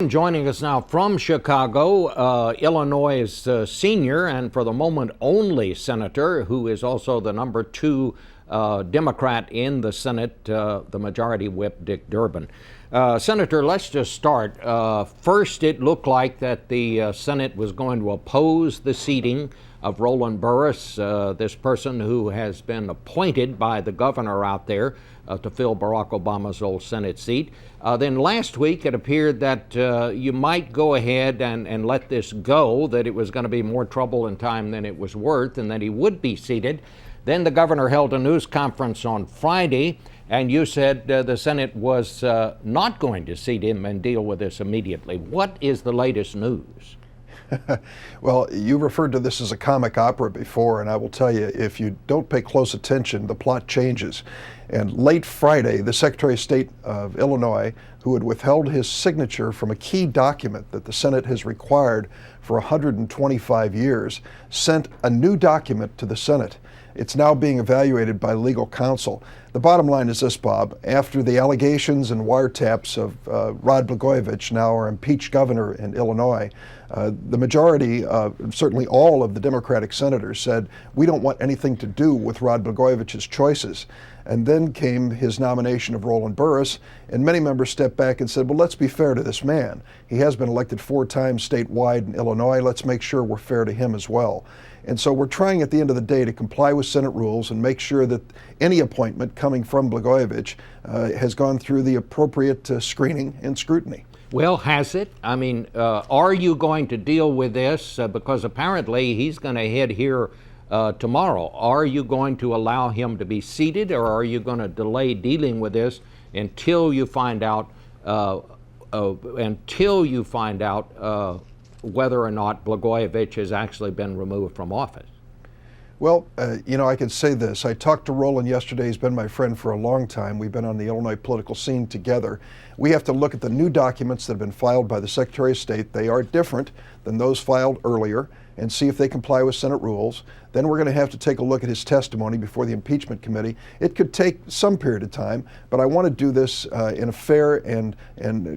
Joining us now from Chicago, Illinois' senior and for the moment only senator, who is also the number 2 Democrat in the Senate, the Majority Whip, Dick Durbin. Senator, let's just start. First, it looked like that the Senate was going to oppose the seating of Roland Burris, this person who has been appointed by the governor out there to fill Barack Obama's old Senate seat. Then last week it appeared that you might go ahead and let this go, that it was going to be more trouble in time than it was worth, and that he would be seated. Then the governor held a news conference on Friday, and you said the Senate was not going to seat him and deal with this immediately. What is the latest news? Well, you referred to this as a comic opera before, and I will tell you, if you don't pay close attention, the plot changes. And late Friday, the Secretary of State of Illinois, who had withheld his signature from a key document that the Senate has required for 125 years, sent a new document to the Senate. It's now being evaluated by legal counsel. The bottom line is this, Bob. After the allegations and wiretaps of Rod Blagojevich, now our impeached governor in Illinois, the majority, certainly all of the Democratic senators, said, we don't want anything to do with Rod Blagojevich's choices. And then came his nomination of Roland Burris, and many members stepped back and said, well, let's be fair to this man. He has been elected 4 times statewide in Illinois. Let's make sure we're fair to him as well. And so we're trying at the end of the day to comply with Senate rules and make sure that any appointment coming from Blagojevich has gone through the appropriate screening and scrutiny. Well, has it? I mean, are you going to deal with this? Because apparently he's going to head here tomorrow. Are you going to allow him to be seated, or are you going to delay dealing with this until you find out whether or not Blagojevich has actually been removed from office? Well, I can say this. I talked to Roland yesterday. He's been my friend for a long time. We've been on the Illinois political scene together. We have to look at the new documents that have been filed by the Secretary of State. They are different than those filed earlier, and see if they comply with Senate rules. Then we're going to have to take a look at his testimony before the impeachment committee. It could take some period of time, but I want to do this in a fair and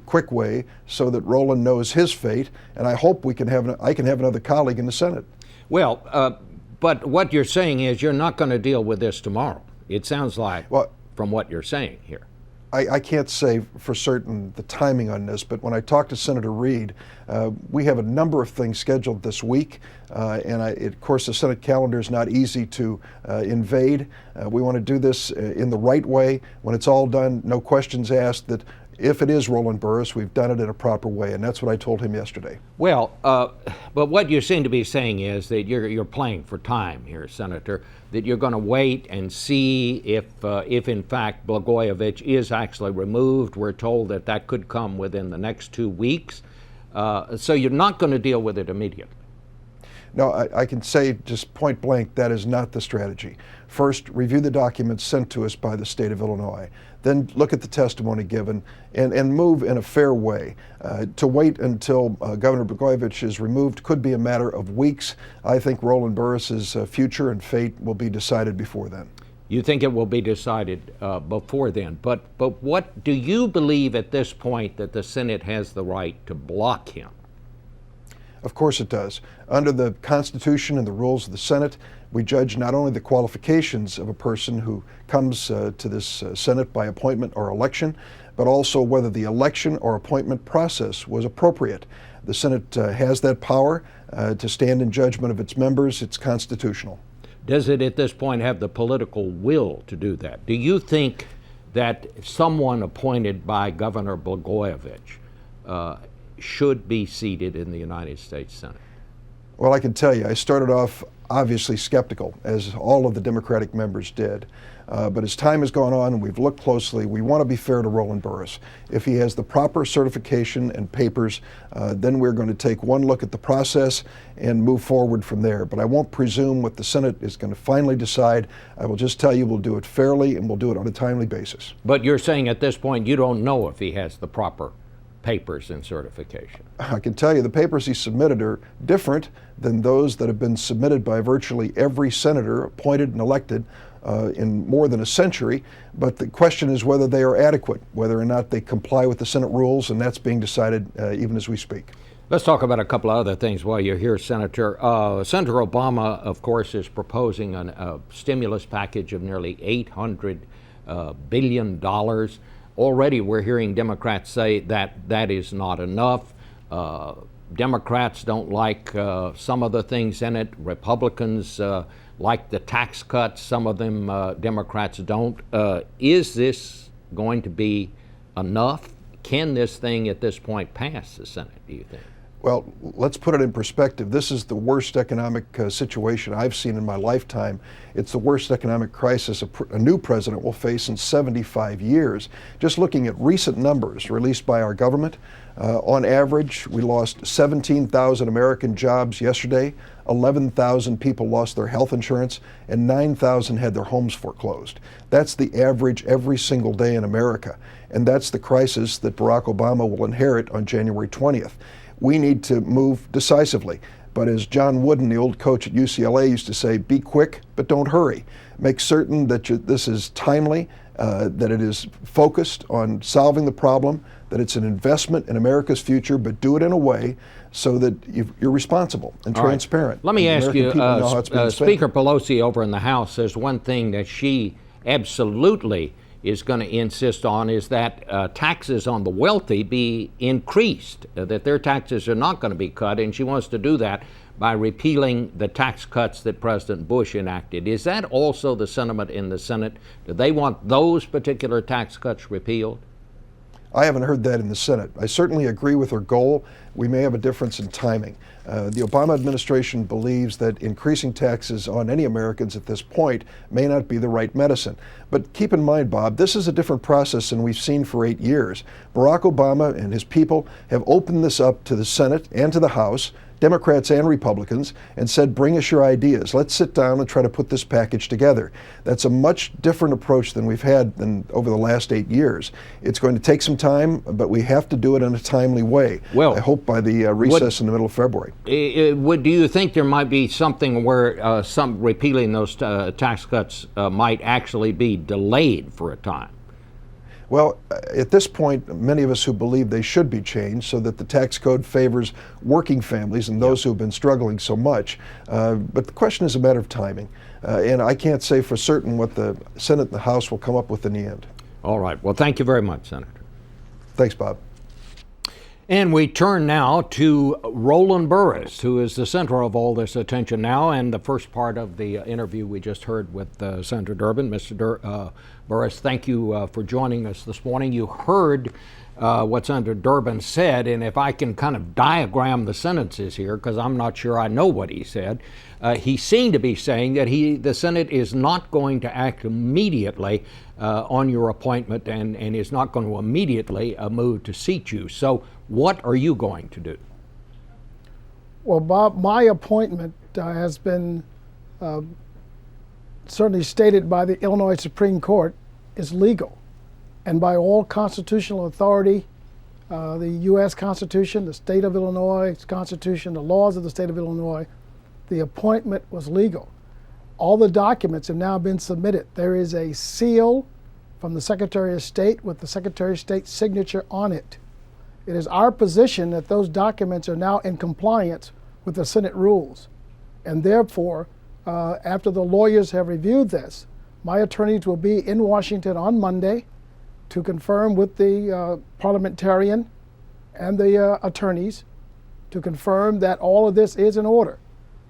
quick way so that Roland knows his fate, and I hope I can have another colleague in the Senate. Well, but what you're saying is you're not going to deal with this tomorrow. It sounds like, from what you're saying here. I can't say for certain the timing on this, but when I talked to Senator Reid, we have a number of things scheduled this week, and of course the Senate calendar is not easy to invade. We want to do this in the right way. When it's all done, no questions asked, that if it is Roland Burris, we've done it in a proper way, and that's what I told him yesterday. Well, but what you seem to be saying is that you're playing for time here, Senator, that you're going to wait and see if in fact Blagojevich is actually removed. We're told that that could come within the next 2 weeks. So you're not going to deal with it immediately. No, I can say just point blank, that is not the strategy. First, review the documents sent to us by the state of Illinois. Then look at the testimony given and move in a fair way. To wait until Governor Blagojevich is removed could be a matter of weeks. I think Roland Burris's future and fate will be decided before then. You think it will be decided before then. But what do you believe at this point that the Senate has the right to block him? Of course it does. Under the Constitution and the rules of the Senate, we judge not only the qualifications of a person who comes to this Senate by appointment or election, but also whether the election or appointment process was appropriate. The Senate has that power to stand in judgment of its members. It's constitutional. Does it at this point have the political will to do that? Do you think that someone appointed by Governor Blagojevich should be seated in the United States Senate? Well, I can tell you, I started off obviously skeptical, as all of the Democratic members did. But as time has gone on and we've looked closely, we want to be fair to Roland Burris. If he has the proper certification and papers, then we're going to take one look at the process and move forward from there. But I won't presume what the Senate is going to finally decide. I will just tell you we'll do it fairly and we'll do it on a timely basis. But you're saying at this point you don't know if he has the proper papers and certification. I can tell you the papers he submitted are different than those that have been submitted by virtually every senator appointed and elected in more than a century, but the question is whether they are adequate, whether or not they comply with the Senate rules, and that's being decided even as we speak. Let's talk about a couple of other things while you're here, Senator. Senator Obama, of course, is proposing a stimulus package of nearly $800 billion. Already we're hearing Democrats say that that is not enough. Democrats don't like some of the things in it. Republicans like the tax cuts. Some of them Democrats don't. Is this going to be enough? Can this thing at this point pass the Senate, do you think? Well, let's put it in perspective. This is the worst economic situation I've seen in my lifetime. It's the worst economic crisis a new president will face in 75 years. Just looking at recent numbers released by our government, on average, we lost 17,000 American jobs yesterday, 11,000 people lost their health insurance, and 9,000 had their homes foreclosed. That's the average every single day in America. And that's the crisis that Barack Obama will inherit on January 20th. We need to move decisively. But as John Wooden, the old coach at UCLA, used to say, be quick, but don't hurry. Make certain that this is timely, that it is focused on solving the problem, that it's an investment in America's future, but do it in a way so that you're responsible and transparent. Let me ask you, Speaker Pelosi over in the House says one thing that she absolutely is going to insist on is that taxes on the wealthy be increased, that their taxes are not going to be cut, and she wants to do that by repealing the tax cuts that President Bush enacted. Is that also the sentiment in the Senate? Do they want those particular tax cuts repealed? I haven't heard that in the Senate. I certainly agree with her goal. We may have a difference in timing. The Obama administration believes that increasing taxes on any Americans at this point may not be the right medicine. But keep in mind, Bob, this is a different process than we've seen for 8 years. Barack Obama and his people have opened this up to the Senate and to the House, Democrats and Republicans, and said, bring us your ideas. Let's sit down and try to put this package together. That's a much different approach than we've had over the last 8 years. It's going to take some time, but we have to do it in a timely way. Well, I hope by the recess in the middle of February. Do you think there might be something where some repealing those tax cuts might actually be delayed for a time? Well, at this point, many of us who believe they should be changed so that the tax code favors working families and those who have been struggling so much. But the question is a matter of timing. And I can't say for certain what the Senate and the House will come up with in the end. All right. Well, thank you very much, Senator. Thanks, Bob. And we turn now to Roland Burris, who is the center of all this attention now. And the first part of the interview we just heard with Senator Durbin. Mr. Burris, thank you for joining us this morning. You heard what Senator Durbin said, and if I can kind of diagram the sentences here, because I'm not sure I know what he said, he seemed to be saying that the Senate is not going to act immediately on your appointment and is not going to immediately move to seat you. So what are you going to do? Well, Bob, my appointment has been certainly stated by the Illinois Supreme Court is legal. And by all constitutional authority, the U.S. Constitution, the state of Illinois Constitution, the laws of the state of Illinois, the appointment was legal. All the documents have now been submitted. There is a seal from the Secretary of State with the Secretary of State's signature on it. It is our position that those documents are now in compliance with the Senate rules. And therefore, after the lawyers have reviewed this, my attorneys will be in Washington on Monday to confirm with the parliamentarian and the attorneys to confirm that all of this is in order.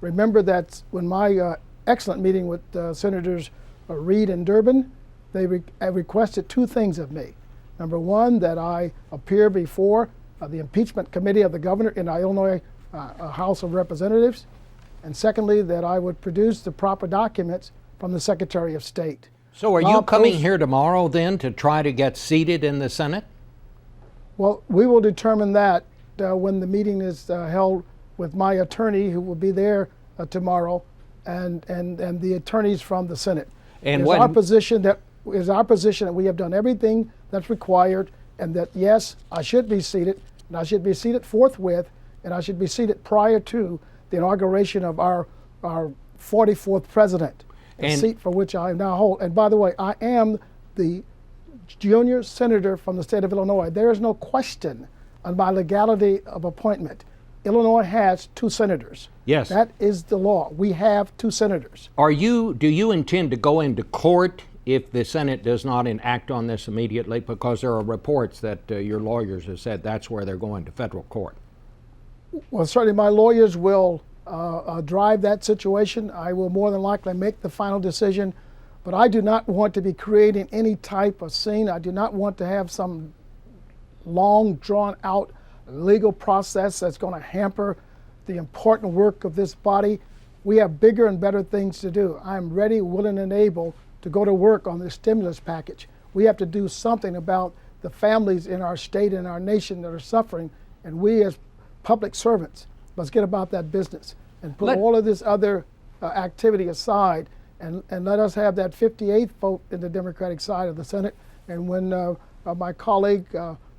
Remember that when my excellent meeting with Senators Reid and Durbin, they requested two things of me. Number one, that I appear before the impeachment committee of the governor in our Illinois House of Representatives. And secondly, that I would produce the proper documents from the Secretary of State. So are you coming here tomorrow then to try to get seated in the Senate? Well, we will determine that when the meeting is held with my attorney, who will be there tomorrow, and the attorneys from the Senate. And it is our position that we have done everything that's required, and that yes, I should be seated, and I should be seated forthwith, and I should be seated prior to the inauguration of our 44th president. the seat for which I now hold. And by the way, I am the junior senator from the state of Illinois. There is no question on my legality of appointment. Illinois has 2 senators. Yes. That is the law. We have 2 senators. Do you intend to go into court if the Senate does not enact on this immediately? Because there are reports that your lawyers have said that's where they're going, to federal court. Well, certainly my lawyers will drive that situation. I will more than likely make the final decision, but I do not want to be creating any type of scene. I do not want to have some long, drawn-out legal process that's going to hamper the important work of this body. We have bigger and better things to do. I'm ready, willing, and able to go to work on this stimulus package. We have to do something about the families in our state and our nation that are suffering, and we as public servants, let's get about that business and put all of this other activity aside and let us have that 58th vote in the Democratic side of the Senate. And when my colleague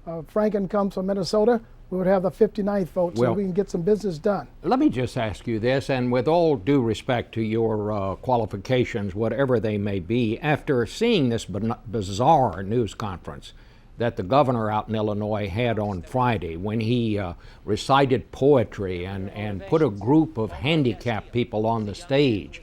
Franken comes from Minnesota, we would have the 59th vote so we can get some business done. Let me just ask you this, and with all due respect to your qualifications, whatever they may be, after seeing this bizarre news conference that the governor out in Illinois had on Friday when he recited poetry and put a group of handicapped people on the stage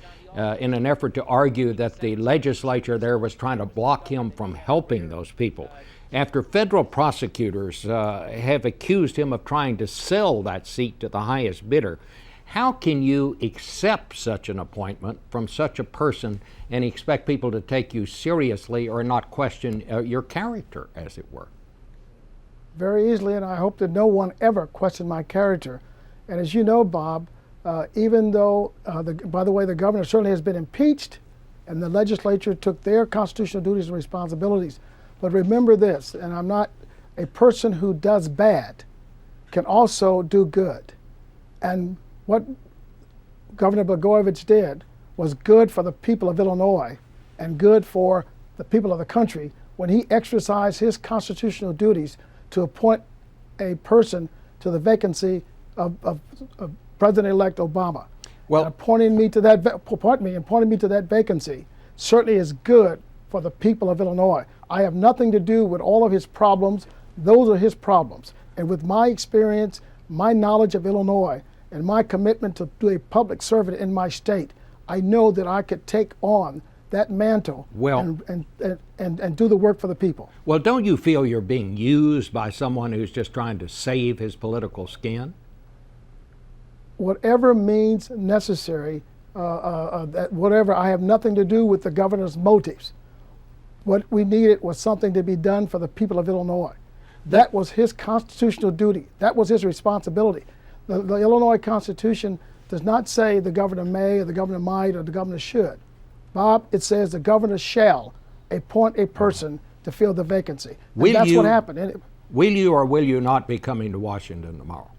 in an effort to argue that the legislature there was trying to block him from helping those people. After federal prosecutors have accused him of trying to sell that seat to the highest bidder, how can you accept such an appointment from such a person and expect people to take you seriously or not question your character, as it were? Very easily, and I hope that no one ever questioned my character. And as you know, Bob, even though, by the way, the governor certainly has been impeached and the legislature took their constitutional duties and responsibilities. But remember this, and I'm not a person who does bad can also do good. And what Governor Blagojevich did was good for the people of Illinois and good for the people of the country when he exercised his constitutional duties to appoint a person to the vacancy of President-elect Obama. Well, and appointing me to that vacancy certainly is good for the people of Illinois. I have nothing to do with all of his problems. Those are his problems. And with my experience, my knowledge of Illinois, and my commitment to be a public servant in my state, I know that I could take on that mantle and do the work for the people. Well, don't you feel you're being used by someone who's just trying to save his political skin? Whatever means necessary, whatever, I have nothing to do with the governor's motives. What we needed was something to be done for the people of Illinois. That was his constitutional duty. That was his responsibility. The Illinois Constitution does not say the governor may or the governor might or the governor should. Bob, it says the governor shall appoint a person to fill the vacancy. And that's what happened. Will you or will you not be coming to Washington tomorrow?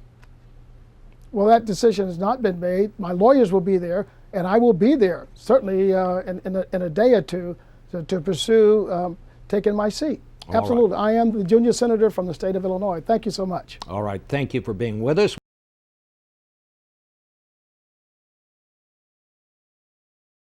Well, that decision has not been made. My lawyers will be there, and I will be there, certainly in a day or two, to pursue taking my seat. Absolutely. I am the junior senator from the state of Illinois. Thank you so much. All right. Thank you for being with us.